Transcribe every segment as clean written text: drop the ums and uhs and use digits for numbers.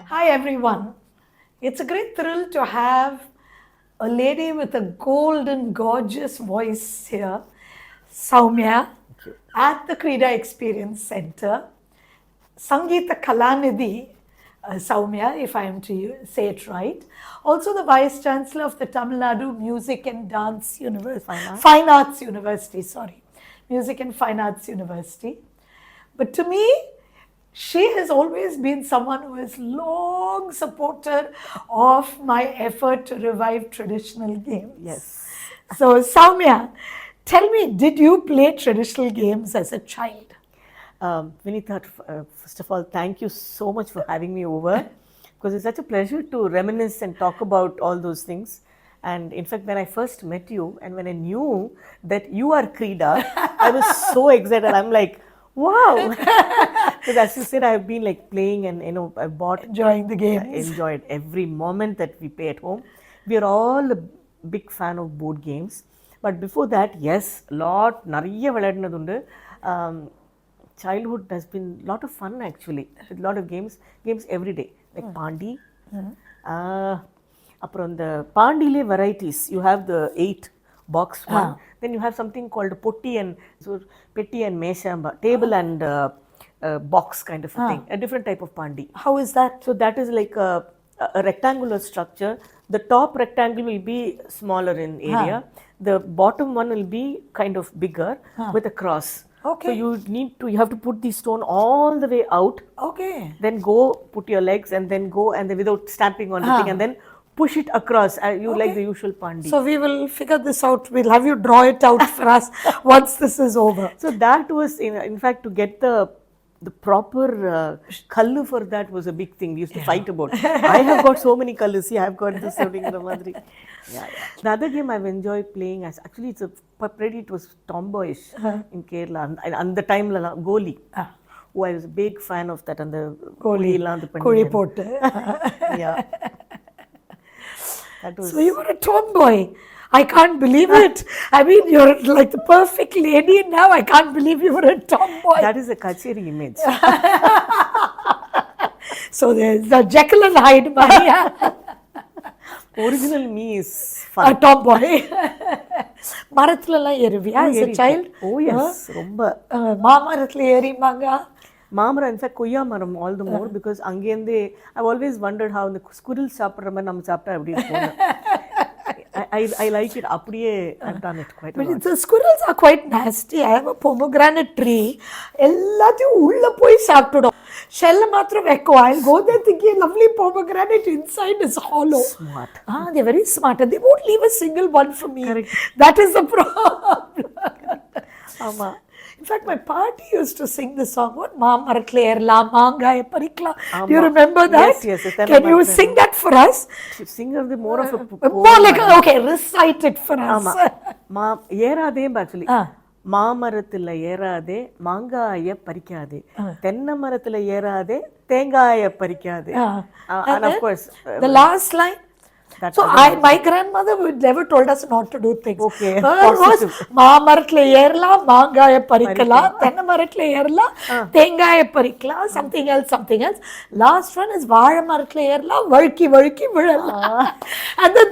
Hi everyone. It's a great thrill to have a lady with a golden, gorgeous voice here, Sowmya, at the Krida Experience Center. Sangeeta Kalanidhi, Sowmya, if I am to say it right. Also the Vice Chancellor of the Tamil Nadu Music and Dance University, Fine Arts University, Music and Fine Arts University. But to me, she has always been someone who has long supported of my effort to revive traditional games. Yes. So, Sowmya, tell me, did you play traditional games as a child? Vinitha, first of all, thank you so much for having me over, because it's such a pleasure to reminisce and talk about all those things. And in fact, when I first met you and when I knew that you are Krida, I was so excited. I'm like, wow. Because as you said, I've been like playing and I bought. Enjoying the games. Enjoyed every moment that we play at home. We are all a big fan of board games. But before that, yes, நிறைய விளையாடினதுண்டு. Childhood has been a lot of fun actually. A lot of games every day, like Pandi. அப்புறம் the Pandiile varieties, you have the 8 box one. Then you have something called Potti and Meshamba, table and box kind of a thing, a different type of Pandi. How is that? So that is like a rectangular structure. The top rectangle will be smaller in area. The bottom one will be kind of bigger with a cross. Okay. So you have to put the stone all the way out. Okay. Then go put your legs and then go and then without stamping on the thing and then push it across. You like the usual Pandi. So we will figure this out. We'll have you draw it out for us once this is over. So that was in fact to get the proper kallu for that was a big thing. We used to fight about. I have got so many kallu. See, I have got this something in the Madras. The other game I've enjoyed playing actually it was tomboyish in Kerala. And the time Goli. Oh, I was a big fan of that. And the Goli pottu. Yeah. So you were a tomboy. I can't believe it. I mean, you're like the perfect lady now. I can't believe you were a tomboy. That is a Kacheri image. So there's the Jekyll and Hyde Maria. Original me is fun. A tomboy. Marathula ஏறுவியா as a child? Oh yes, ரொம்ப. மாமரத்துல ஏறிமாங்க. மாமரம் in fact கொய்யா மரம் all the more because அங்கேந்தே I've always wondered how the squirrels சாப்பிடுற மாதிரி நம்ம சாப்பிட்டா எப்படி இருக்கும். I like it. அப்படியே I've done it quite a lot. But the squirrels are quite nasty. I have a pomegranate tree. எல்லாத்தையும் உள்ள போய் சாப்பிட்டுடும். Shell மாத்திரம் வைக்கும். I'll go there thinking lovely pomegranate inside is hollow. Smart. They're very smart and they won't leave a single one for me. Correct. That is the problem. ஆமா. In fact, my party used to sing the song, what? Maamarathla erla, maangaya parikla. Do you remember that? Yes. Can you sing that for us? Sing is more of a more like, okay, recite it for us. ஏறாதே actually. மாமரத்துல ஏறாதே மாங்காய பறிக்காதே தென்னை மரத்துல ஏறாதே தேங்காய பறிக்காதே. And of course the last line. So my grandmother never told us not to do things. Okay. was மாமரத்துல ஏறலாம் மாங்காய பறிக்கலாம் தென்னை மரத்துல ஏறலாம் தேங்காய பறிக்கலாம் something else. Last one is வாழை மரத்துல ஏறலாம் வழுக்கி விழலாம். And then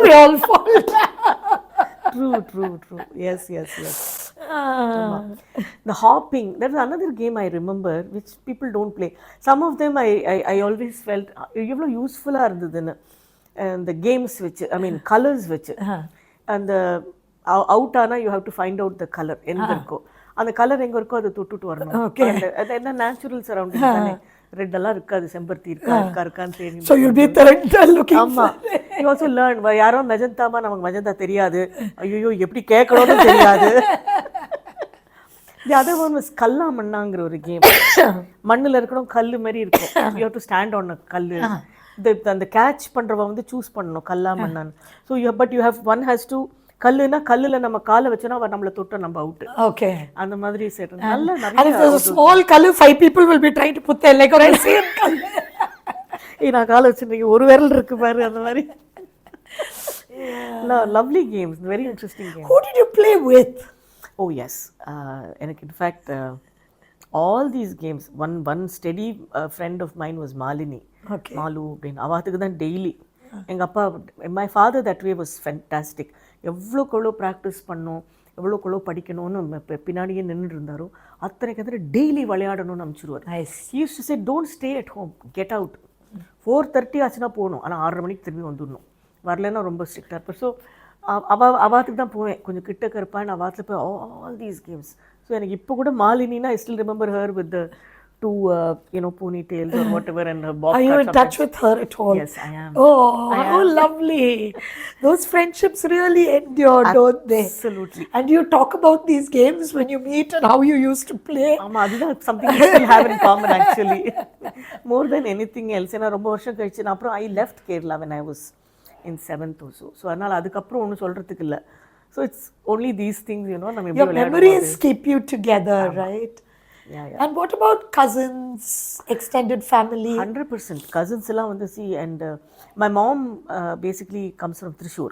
we all fall. True. Yes. The hopping, that is another game I remember which people don't play. Some of them I always felt எவ்வளவு யூஸ்ஃபுல்லா இருந்ததுன்னு. And the games which colors which and the out ana you have to find out the color enga irukko and the color enga irukko adu thottu varanum. Okay. And enna natural surroundings thane red alla irukadu sembarthi irukkan theni. So you'll be looking amma you also learn yaro magenta ma namak magenta theriyadu ayyo eppadi kekkanonu theriyadu. The other one was kalla mannangra ஒரு game. மண்ணுல இருக்கணும் கல்லு மாதிரி இருக்கும். You have to stand on a கல்லு. the catch பண்றவ வந்து choose பண்ணனும் கல்லா மண்ணான். So you have one has to கல்லுனா கல்லுல நம்ம காலை வச்சனா நம்மள தொட்ட நம்ம அவுட். Okay. அந்த மாதிரி செட் நல்ல நிறைய. And if there's a small kallu 5 people will be trying to put their leg on the same kallu. நான் காலை வச்சிருக்கேன் ஒரு விரல் இருக்கு பாரு அந்த மாதிரி. Lovely games, very interesting games. Who did you play with? Oh yes. எனக்கு in fact all these games. One steady friend of mine was Malini. Okay. Malu அப்படின்னு அவாத்துக்கு தான் டெய்லி எங்கள் அப்பா my father that way was fantastic. எவ்வளோக்கு practice பண்ணோம், எவ்வளோக்கு படிக்கணும்னு பின்னாடியே நின்றுட்டு இருந்தாரோ அத்தனைக்கு டெய்லி விளையாடணும்னு அனுப்பிச்சிடுவார். He used to say don't stay at home, get out. 4:30 ஆச்சுன்னா போகணும், ஆனால் 6:30 மணிக்கு திரும்பி வந்துடணும். வரலன்னா ரொம்ப ஸ்ட்ரிக்டாக இருப்பேன். ஸோ அவாத்துக்கு தான் போவேன், கொஞ்சம் கிட்டக்க இருப்பான். அவாத்தில் போய் ஆல் தீஸ் கேம்ஸ். ஸோ எனக்கு இப்போ கூட மாலினினா I still remember her with the two ponytails or whatever and her bob. Are you in touch with her at all? Yes, I am. Oh, how lovely. Those friendships really endure, don't they? Absolutely. And you talk about these games when you meet and how you used to play. That's something we still have in common actually. More than anything else. And ரொம்ப வருஷம் கழிச்சு நான் அப்புறம் I left Kerala when I was in 7th or so. So அதனால அதுக்கப்புறம் ஒன்றும் சொல்கிறதுக்கு இல்லை. So it's only these things, நம்ம Your memories keep you together, right? Yeah. And what about cousins, extended family? 100%. Cousins எல்லாம் வந்து see, and my mom basically comes from Thrissur.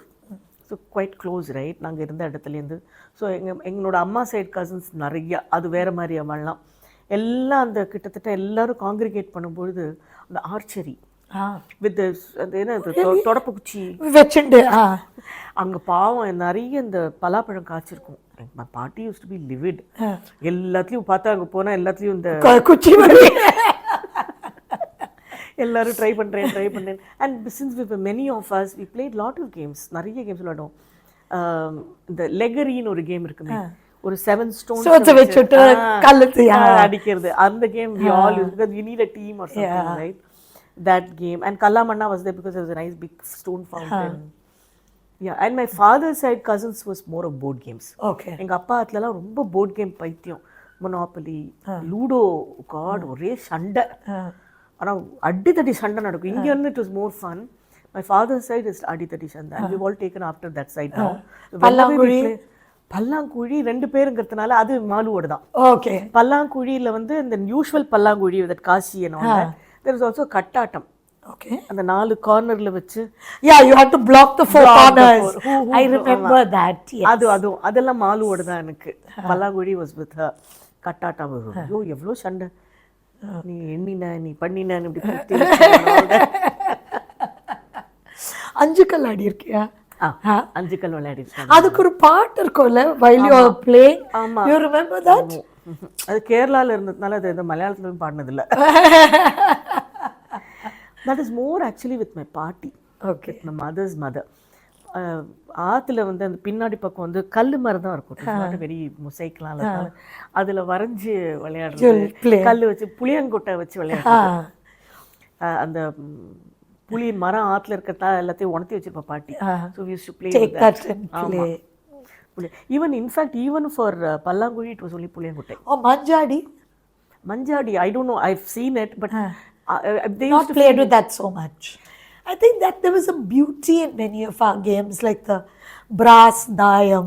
So quite close, right? நாங்கள் இருந்த இடத்துலேருந்து. So எங்களோட அம்மா side cousins நிறையா, அது வேறு மாதிரி அவள்லாம் எல்லாம் அந்த கிட்டத்தட்ட எல்லாரும் காங்கிரிகேட் பண்ணும்பொழுது அந்த ஆர்ச்சரி வித் அந்த என்ன தொடப்பு குச்சி வச்சுண்டு அங்கே பாவம் நிறைய இந்த பலாப்பழம் காய்ச்சிருக்கும். My party used to be livid. எல்லாத்துலேயும் பார்த்தா அங்கே போனால் எல்லாத்துலேயும் இந்த குச்சி எல்லாரும் ட்ரை பண்ணுறேன். And since we many of us we played lot of games, நிறைய கேம்ஸ் விளையாடும். இந்த லெகரின்னு ஒரு கேம் இருக்குமே, ஒரு 7 stones வச்சுட்டு கல்லு அடிக்கிறது, அந்த game we all use because you need a team or something, right? That game. And Kallamanna was there because there was a nice big stone fountain. Yeah, and my father's side cousins was more of board games. Okay. எங்க அப்பா அதுலலாம் ரொம்ப board game பைத்தியம். மொனாபலி, ludo, card, ஒரே சண்டை. ஆனால் அடித்தடி சண்டை நடக்கும். இங்கே வந்து it was more fun. My father's side is அடித்தடி சண்டை. And we all taken after that side now. பல்லாங்குழி 2 பேருங்கிறதுனால அது மாலுவோட தான். ஓகே. பல்லாங்குழியில் வந்து இந்த யூஷுவல் பல்லாங்குழி வித் காசி and all that. There is also கட்டாட்டம். Okay. அந்த 4 கார்னர்ல வச்சு you had to block the 4 corners. I remember that. Yes. அதெல்லாம் மாலுவோட தான் எனக்கு. பல்லாங்குழி was with her. கட்டாட்டம். ஐயோ எவ்வளோ சண்டை. நீ எண்ணின, நீ பண்ணின, இப்படி குத்தி அஞ்சுக்கல் ஆடி இருக்கியா? அஞ்சுக்கல் விளையாடி. அதுக்கு ஒரு பாட்டு இருக்கும்ல, while you are playing. ஆமா. You remember that? அது கேரளால இருந்ததுனால அது மலையாளத்துலயும் பாடினதில்லை. That is more actually with my party. Okay. My mother's mother. ஆற்றுல வந்து அந்த பின்னாடி பக்கம் வந்து கல் மாதிரி தான் இருக்கும், வெரி மொசைக்லாம் இல்லை. அதில் வரைஞ்சி விளையாடுறது, கல் வச்சு புளியங்கொட்டை வச்சு விளையாடுறது, அந்த புளி மரம் ஆற்றுல இருக்கிறதா எல்லாத்தையும் உணர்த்தி வச்சிருப்பா பாட்டி. So we used to play with that. Even in fact, even for pallanguzhi it was only புளியங்கொட்டை. Oh, Manjadi I don't know, I've seen it, but they not used to played with that so much. I think that there was a beauty in many of our games, like the brass dayam,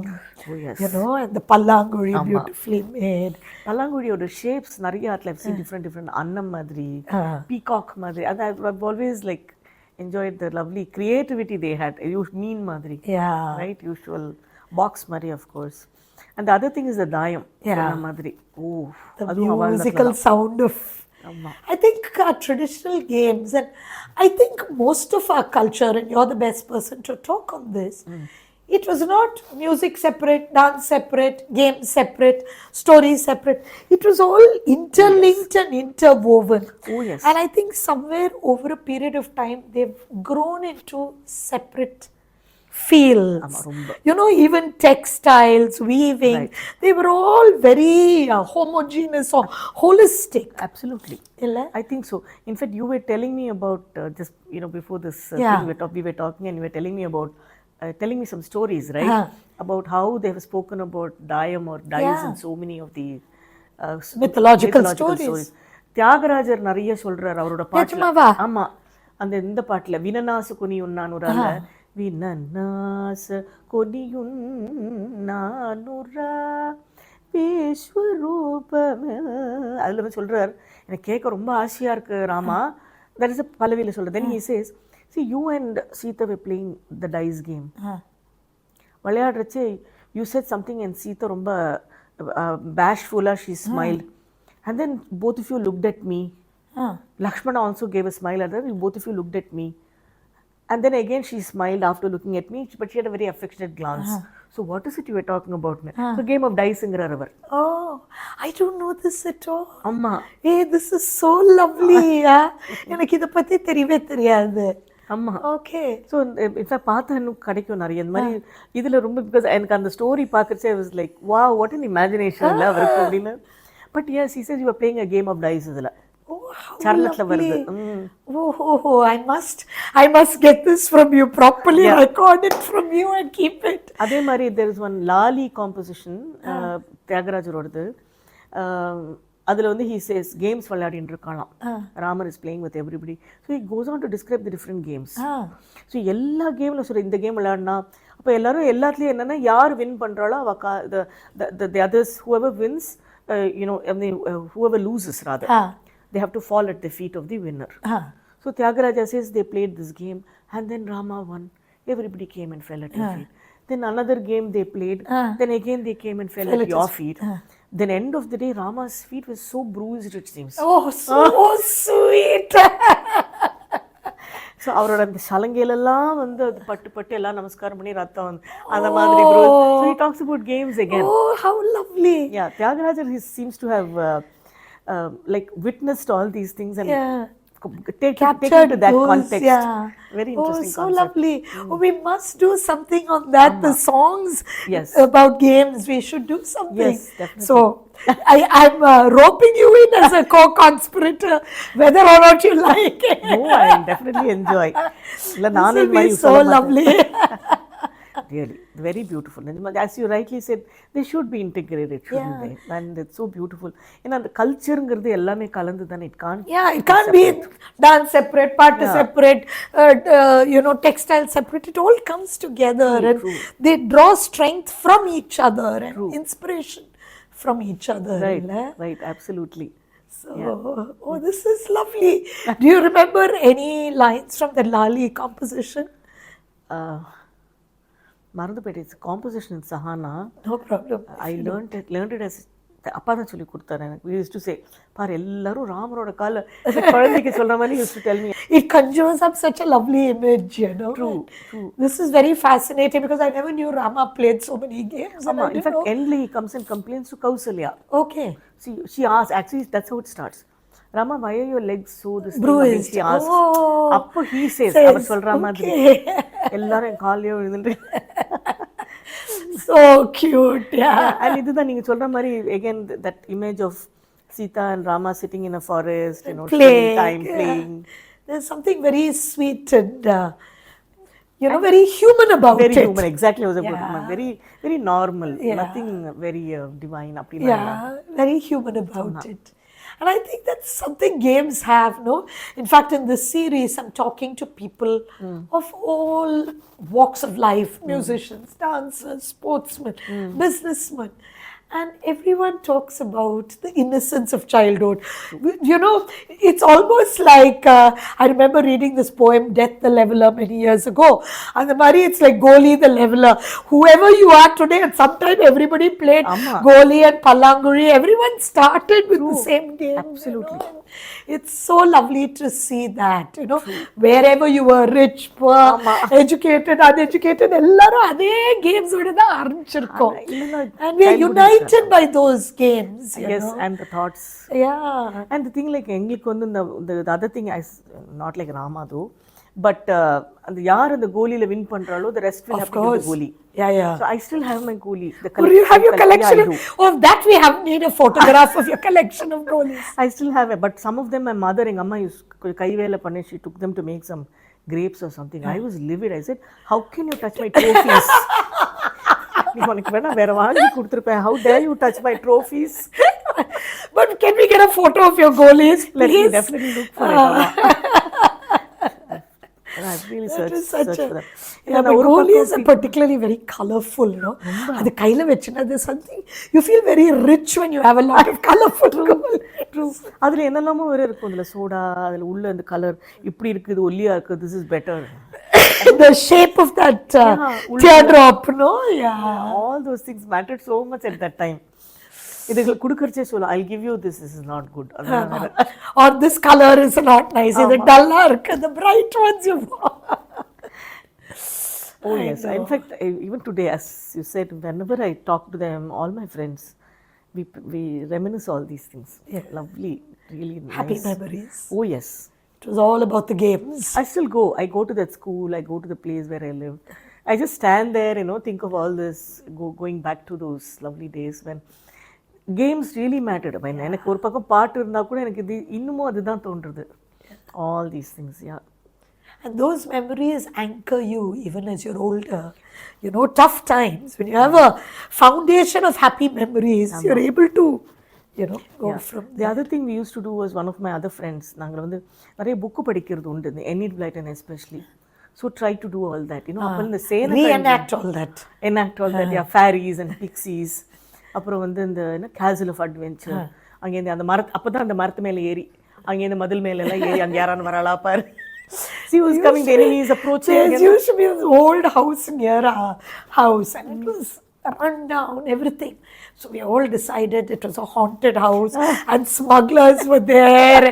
and the pallanguri, beautifully made. பல்லாங்குழியோட shapes நிறைய ஆட்ல I've seen different அன்னம் மாதிரி, peacock மாதிரி. I've always like enjoyed the lovely creativity they had. மீன் மாதிரி, right? Usual box மாதிரி, of course. And the other thing is the dayam மாதிரி. Oh, the musical sound of I think our traditional games, and I think most of our culture, and you're the best person to talk on this, it was not music separate, dance separate, game separate, story separate. It was all interlinked and interwoven. Oh yes. And I think somewhere over a period of time they've grown into separate fields. Even textiles, weaving, they were all very homogeneous or holistic. Absolutely. I think so. In fact, you were telling me about just before this thing we were talking, and you were telling me about telling me some stories, right? About how they have spoken about dayam or dyes in so many of the mythological stories. Thyagarajar நிறைய சொல்றார் அவரோட பாட்டுல. ஆமா, அந்த இந்த பாட்டுல வினநாச குனியுன்னானுரால வினநாச கொடியுன்னானுரா விஸ்வரூபமே, அதுல வந்து சொல்றார், எனக்கு கேட்க ரொம்ப ஆசையா இருக்கு ராமா. தட் இஸ் பல்லவியில சொல்றது. Then he says, see, you and Sita were playing the dice game. விளையாடுறச்சு you said something and Sita ரொம்ப bashful, she smiled. And then both of you looked at me. Ah. Lakshmana also gave a smile at her. Both of you looked at me. And then again she smiled after looking at me, but she had a very affectionate glance. So what is it you were talking about? So game of dice ingrar. Oh, I don't know this at all. Amma. Hey, this is so lovely. எனக்கு இத பத்தி தெரியவே தெரியாது. ஆமா. Okay. So in fact பார்த்தா இன்னும் கிடைக்கும் நிறைய இந்த மாதிரி இதுல ரொம்ப பிகாஸ் எனக்கு அந்த story பார்க்கறச்சே I was like wow what an imagination இல்ல அவருக்கு அப்படின்னு. But yes, he says you were playing a game of dice இதுல. Oh, how சரணத்துல lovely. வருது. Oh, I must get this from you properly, record it from you and keep it. அதே மாதிரி there is one Lali composition தியாகராஜரோடது. அதுல வந்து he says games விளையாடிட்டு இருக்கானாம். Ramar is playing with everybody. So he goes on to describe the different games. So எல்லா கேம்ல சொல்ற இந்த game விளையாடினா அப்ப எல்லாரும் எல்லாத்துலயும் என்னன்னா யார் வின் பண்றாளோ அவ the others whoever wins whoever loses rather they have to fall at the feet of the winner. So Tyagaraja says they played this game and then Rama won. Everybody came and fell at your feet. Then another game they played. Then again they came and fell at your feet. Then end of the day Rama's feet was so bruised it seems. Oh, so sweet. So அவரோட அந்த சலங்கையிலெல்லாம் வந்து அது பட்டு பட்டு எல்லாம் நமஸ்காரம் பண்ணி ரத்தம் அந்த மாதிரி so he talks about games again. Oh, how lovely. Yeah, Tyagaraja he seems to have like witnessed all these things and captured to that those, context. Very interesting so concept. Lovely. We must do something on that. The songs about games, we should do something. Yes, definitely. So I'm roping you in as a co-conspirator, whether or not you like it. No, I definitely enjoy. This will be so lovely. Really, very beautiful. And as you rightly said, they should be integrated, shouldn't they? And it's so beautiful. The culture ngiradhu ellame kalandu then it can't. Yeah, it can't be dance separate, part separate, textile separate. It all comes together and they draw strength from each other and inspiration from each other. Right, absolutely. So, this is lovely. Do you remember any lines from the Lali composition? மறந்துபோயிட்டு it's composition in Sahana. No problem. I learnt it as அப்பா தான் சொல்லி கொடுத்தாரு எனக்கு. Use to say பாரு எல்லாரும் ராமரோட கால குழந்தைக்கு சொல்ற மாதிரி use to tell me. It conjures up such a lovely image, True. This is very fascinating because I never knew Rama played so many games. In fact, endly he comes and complains to Kausalya. Okay. She asks, actually that's how it starts. Rama, why are your legs so bruised? She asks. Appo he says அவர் சொல்ற மாதிரி எல்லாரும் காலியே விழுந்துட்டு. So cute. And இதுதான் நீங்க சொல்ற மாதிரி again that image of Sita and Rama sitting in a forest, playing. There's something very sweet and very human about it. Very human, exactly. Was a good one. Very, very normal. Nothing very divine. Very human about it. And I think that's something games have, no? In fact, in this series, I'm talking to people of all walks of life, musicians, dancers, sportsmen, businessmen. And everyone talks about the innocence of childhood. It's almost like, I remember reading this poem, Death the Leveler, many years ago. And the Mari, it's like Goli the Leveler. Whoever you are today, at some time everybody played Goli and Palanguri. Everyone started with the same game. Absolutely. It's so lovely to see that, wherever you were, rich, poor, educated, uneducated, ellarum adhe games oda da arambichirkom. And we are united by those games. Yes, and the thoughts. Yeah. And the thing like engalukku vandu the other thing is not like Rama though, but and yaar and the goli la win pandralo, the rest will have to do the goli. Yeah. So I still have my goli. Do you have your collection? Of that we have need a photograph of your collection of golis. I still have it, but some of them my mother and amma used kaivela panni, she took them to make some grapes or something. I was livid. I said, how can you touch my trophies? How dare you touch my trophies? But can we get a photo of your goalies? Let me definitely look for it. I've really searched for them. But goalies are particularly very colorful, அது கையில வெச்சினா there's something you feel very rich when you have a lot of colorful goalies. True. அதுல என்னெல்லாமோ வேற இருக்கும். அதுல soda, அதுல உள்ள அந்த கலர் இப்படி இருக்குது, ஒல்லியா இருக்கு, this is better. The shape of that teardrop, all those things mattered so much at that time. இதுகளை குடுக்கறச்சே சொல்லும், I'll give you this is not good. Or this color is not nice. இது dull-ஆ இருக்கு, the bright ones you want. Oh yes, in fact even today, as you said, whenever I talk to them, all my friends, we reminisce all these things. Lovely, really nice. Happy memories. Oh yes. It was all about the games. I still go. I go to that school. I go to the place where I live. I just stand there, think of all this, going back to those lovely days when games really mattered. I mean, எனக்கு ஒரு பக்கம் பாட்டு இருந்தா கூட எனக்கு இது இன்னுமும் அதுதான் தோன்றுது. All these things, yeah. And those memories anchor you even as you're older. Tough times, when you have a foundation of happy memories, you're able to, go from The other thing we used to do was, one of my other friends, நாங்கள் வந்து நிறைய book படிக்கிறது உண்டு, இந்த Enid Blyton especially. So try to do all that, அப்போ இந்த reenact all that. Enact all that, fairies and pixies. அப்புறம் வந்து இந்த Castle of Adventure. அங்கேருந்து அந்த அப்போ தான் அந்த மரத்து மேலே ஏறி, அங்கேருந்து மதில் மேல எல்லாம் ஏறி, அங்கே யாரான்னு வரலா பாரு. See who's coming, the enemy is approaching. There used to be an old house near our house, and it was run down, everything. So we all decided it was a haunted house and smugglers were there.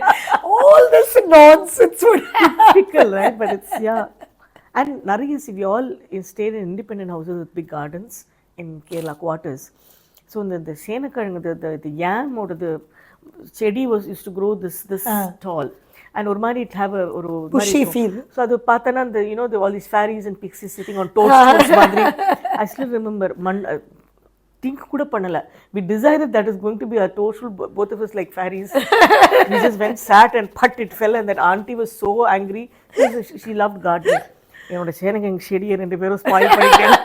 All this nonsense would happen. Typical, right? But it's, And Nariya, see, we all stayed in independent houses with big gardens in Kerala quarters. So the Shenakang, the yam or the chedi used to grow this tall. And ஒரு மாதிரி it have a bushy feel. So அது பார்த்தனா the all these fairies and pixies sitting on toadstools மாதிரி. I still remember think கூட பண்ணல. We decided that is going to be a toadstool, both of us like fairies. We just went, sat and it fell, and that auntie was so angry. She loved gardening. என்னோட சேனங்க செடியை 2 பேரும் spoil பண்ணிட்டாங்க.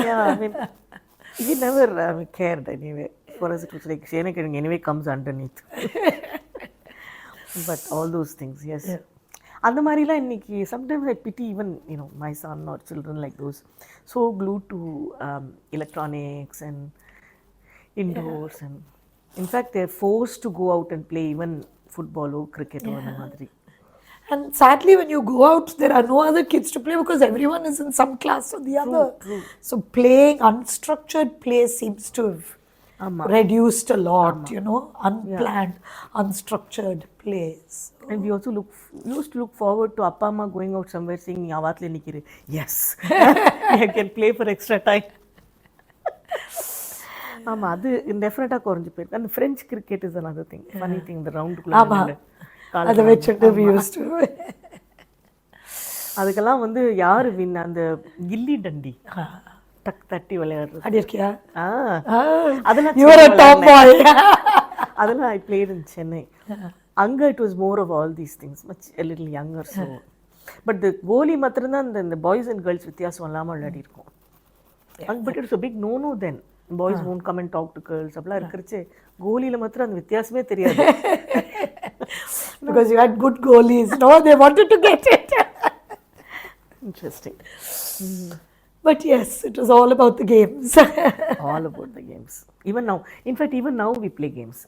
Yeah, I mean, we never cared anyway. For us it was like Shenakang anyway comes underneath. But all those things, yes. அந்த மாதிரிலாம் இன்னைக்கு sometimes I pity even my son or children like those, so glued to electronics and indoors, and in fact they're forced to go out and play even football or cricket or அந்த மாதிரி. And sadly, when you go out, there are no other kids to play because everyone is in some class or the other. True. So playing unstructured play seems to have reduced a lot, unplanned, unstructured plays. And we also used to look forward to Appa Amma going out somewhere saying, Yavatle Nikire. Yes, I can play for extra time. அது டெஃபினட்டாக குறைஞ்சி போயிருக்கு. அந்த French cricket is another thing. Funny thing, இந்த ரவுண்டுக்குள்ள அதை வச்சுட்டு we used to. அதுக்கெல்லாம் வந்து யாரு வின், அந்த கில்லி டண்டி டக் தட்டி விளையாடுறது. அடி இருக்கியா? அதெல்லாம் you were a top boy. அதெல்லாம் I played in Chennai. அங்க it was more of all these things, much a little younger. So but the கோலி மாத்திரம் தான் இந்த பாய்ஸ் அண்ட் கேர்ள்ஸ் வித்தியாசம் இல்லாமல் விளையாடி இருக்கும். But it's a big no then. Boys won't come and talk to girls. அப்படிலாம் இருக்கிறச்சு கோலியில் மாத்திரம் அந்த வித்தியாசமே தெரியாது. Because you had good goalies. No, they wanted to get it. Interesting. But yes, it was all about the games. All about the games. Even now, in fact, even now we play games.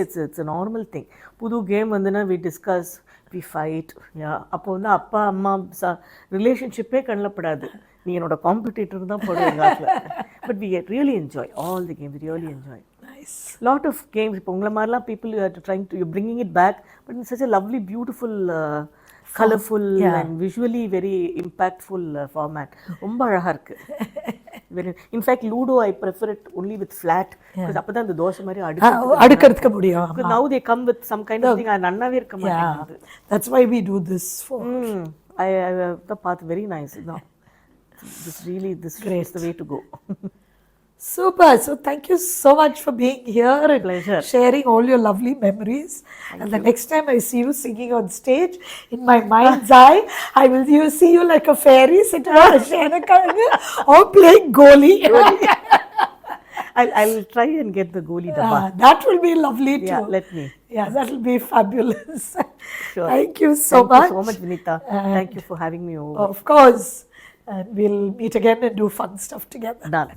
It's a normal thing. Pudu game vandana we discuss, we fight. Yeah, அப்போ வந்து அப்பா அம்மா ரிலேஷன்ஷிப்பே கண்ணில் படாது. நீ என்னோட competitor தான் போடுவீங்க. But we really enjoy all the games. We really enjoy. Nice. Lot of games. இப்போ உங்களை மாதிரிலாம் people you're bringing it back, but in such a lovely, beautiful, colorful and visually very impactful format. ரொம்ப அழகா இருக்கு. In fact, Ludo I prefer it only with flat, because அப்பதான் அந்த தோசை மாதிரி அடுக்கிறதுக்கு முடியும். Because now they come with some kind of thing, அது நன்னாவே இருக்க மாட்டேங்குது. That's why we do this for. The path very nice. No, this is the way to go. Super. So thank you so much for being here and Pleasure. sharing all your lovely memories. And the next time I see you singing on stage, in my mind's eye, I will see you like a fairy sitting on a Shenakang or playing goalie. I'll try and get the goalie dabba. That will be lovely too. Yeah, let me. Yeah, that will be fabulous. Sure. Thank you so much. Thank you so much, Vinita. Thank you for having me over. Of course. And we'll meet again and do fun stuff together. Done.